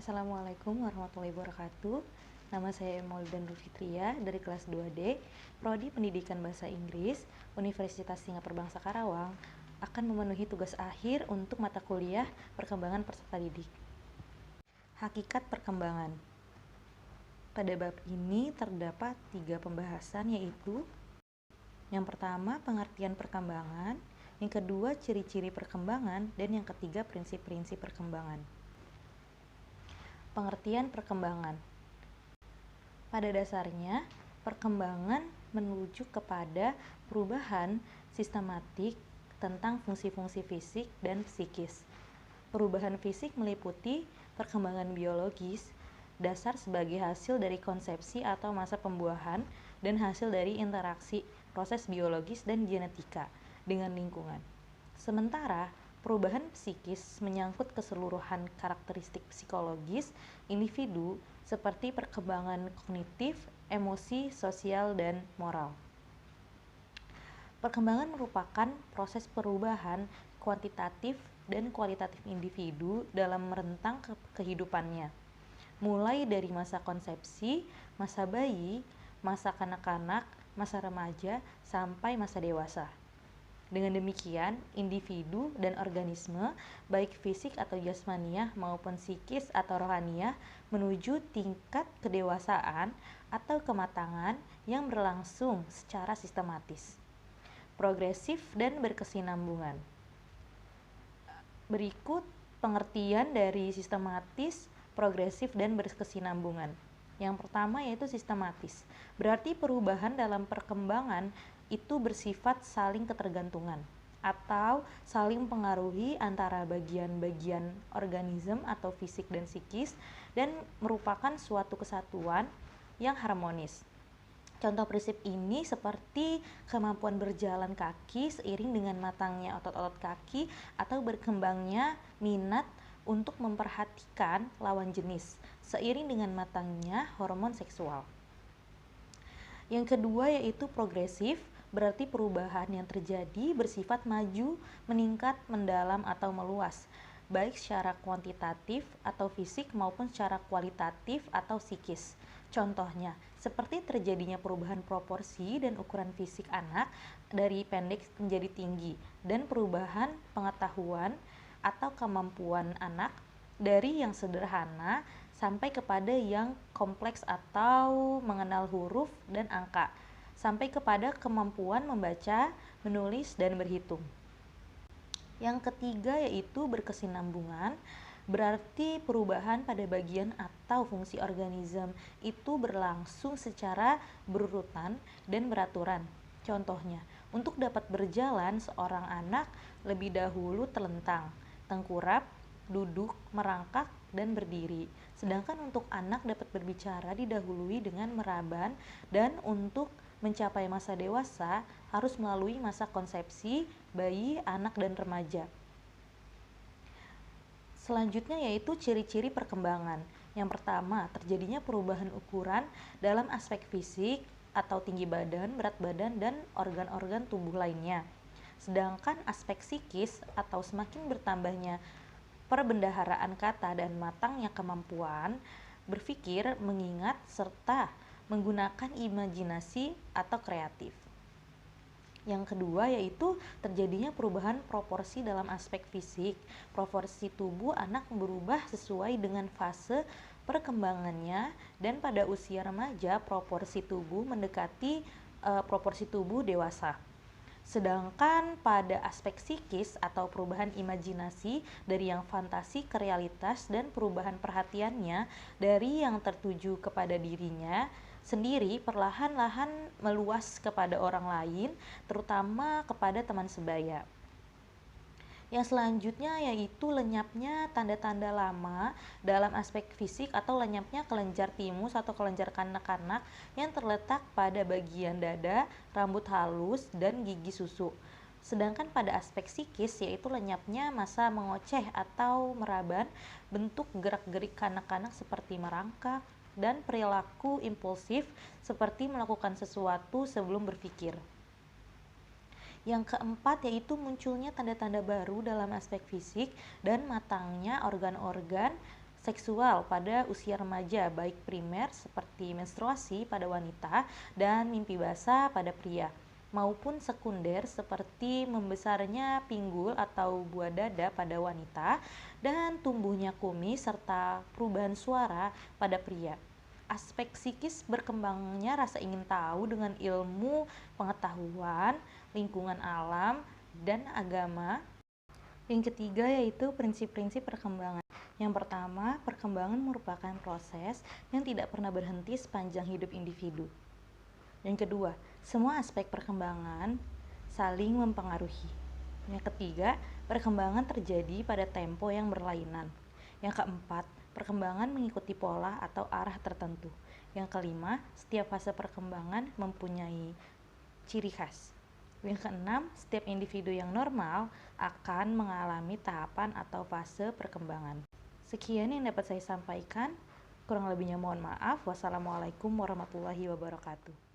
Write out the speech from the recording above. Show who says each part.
Speaker 1: Assalamualaikum warahmatullahi wabarakatuh. Nama saya Maulida Nur Fitria dari kelas 2D, Prodi Pendidikan Bahasa Inggris, Universitas Singapura Bangsa Karawang, akan memenuhi tugas akhir untuk mata kuliah Perkembangan Peserta Didik. Hakikat perkembangan. Pada bab ini terdapat 3 pembahasan, yaitu yang pertama, pengertian perkembangan, yang kedua, ciri-ciri perkembangan, dan yang ketiga, prinsip-prinsip perkembangan. Pengertian perkembangan. Pada dasarnya, perkembangan menuju kepada perubahan sistematik tentang fungsi-fungsi fisik dan psikis. Perubahan fisik meliputi perkembangan biologis, dasar sebagai hasil dari konsepsi atau masa pembuahan, dan hasil dari interaksi proses biologis dan genetika dengan lingkungan. Sementara perubahan psikis menyangkut keseluruhan karakteristik psikologis individu seperti perkembangan kognitif, emosi, sosial, dan moral. Perkembangan merupakan proses perubahan kuantitatif dan kualitatif individu dalam rentang kehidupannya, mulai dari masa konsepsi, masa bayi, masa kanak-kanak, masa remaja, sampai masa dewasa. Dengan demikian, individu dan organisme, baik fisik atau jasmaniah maupun psikis atau rohaniah, menuju tingkat kedewasaan atau kematangan yang berlangsung secara sistematis, progresif, dan berkesinambungan. Berikut pengertian dari sistematis, progresif, dan berkesinambungan. Yang pertama yaitu sistematis. Berarti perubahan dalam perkembangan itu bersifat saling ketergantungan atau saling mempengaruhi antara bagian-bagian organisme atau fisik dan psikis, dan merupakan suatu kesatuan yang harmonis. Contoh prinsip ini seperti kemampuan berjalan kaki seiring dengan matangnya otot-otot kaki atau berkembangnya minat untuk memperhatikan lawan jenis seiring dengan matangnya hormon seksual. Yang kedua yaitu progresif. Berarti perubahan yang terjadi bersifat maju, meningkat, mendalam, atau meluas, baik secara kuantitatif atau fisik maupun secara kualitatif atau psikis. Contohnya, seperti terjadinya perubahan proporsi dan ukuran fisik anak dari pendek menjadi tinggi, dan perubahan pengetahuan atau kemampuan anak dari yang sederhana sampai kepada yang kompleks atau mengenal huruf dan angka, sampai kepada kemampuan membaca, menulis, dan berhitung. Yang ketiga yaitu berkesinambungan. Berarti perubahan pada bagian atau fungsi organisme itu berlangsung secara berurutan dan beraturan. Contohnya, untuk dapat berjalan, seorang anak lebih dahulu telentang, tengkurap, duduk, merangkak, dan berdiri. Sedangkan untuk anak dapat berbicara didahului dengan meraban, dan untuk mencapai masa dewasa harus melalui masa konsepsi, bayi, anak, dan remaja. Selanjutnya yaitu ciri-ciri perkembangan. Yang pertama, terjadinya perubahan ukuran dalam aspek fisik atau tinggi badan, berat badan, dan organ-organ tubuh lainnya. Sedangkan aspek psikis atau semakin bertambahnya perbendaharaan kata dan matangnya kemampuan berpikir, mengingat, serta menggunakan imajinasi atau kreatif. Yang kedua yaitu terjadinya perubahan proporsi dalam aspek fisik. Proporsi tubuh anak berubah sesuai dengan fase perkembangannya, dan pada usia remaja proporsi tubuh mendekati proporsi tubuh dewasa. Sedangkan pada aspek psikis atau perubahan imajinasi dari yang fantasi ke realitas, dan perubahan perhatiannya dari yang tertuju kepada dirinya sendiri perlahan-lahan meluas kepada orang lain, terutama kepada teman sebaya. Yang selanjutnya yaitu lenyapnya tanda-tanda lama dalam aspek fisik atau lenyapnya kelenjar timus atau kelenjar kanak-kanak yang terletak pada bagian dada, rambut halus, dan gigi susu. Sedangkan pada aspek psikis yaitu lenyapnya masa mengoceh atau meraban, bentuk gerak-gerik kanak-kanak seperti merangkak, dan perilaku impulsif seperti melakukan sesuatu sebelum berpikir. Yang keempat yaitu munculnya tanda-tanda baru dalam aspek fisik dan matangnya organ-organ seksual pada usia remaja, baik primer seperti menstruasi pada wanita dan mimpi basah pada pria, maupun sekunder seperti membesarnya pinggul atau buah dada pada wanita dan tumbuhnya kumis serta perubahan suara pada pria. Aspek psikis berkembangnya rasa ingin tahu dengan ilmu pengetahuan, lingkungan alam, dan agama. Yang ketiga yaitu prinsip-prinsip perkembangan. Yang pertama, perkembangan merupakan proses yang tidak pernah berhenti sepanjang hidup individu. Yang kedua, semua aspek perkembangan saling mempengaruhi. Yang ketiga, perkembangan terjadi pada tempo yang berlainan. Yang keempat, perkembangan mengikuti pola atau arah tertentu. Yang kelima, setiap fase perkembangan mempunyai ciri khas. Yang keenam, setiap individu yang normal akan mengalami tahapan atau fase perkembangan. Sekian yang dapat saya sampaikan. Kurang lebihnya mohon maaf. Wassalamualaikum warahmatullahi wabarakatuh.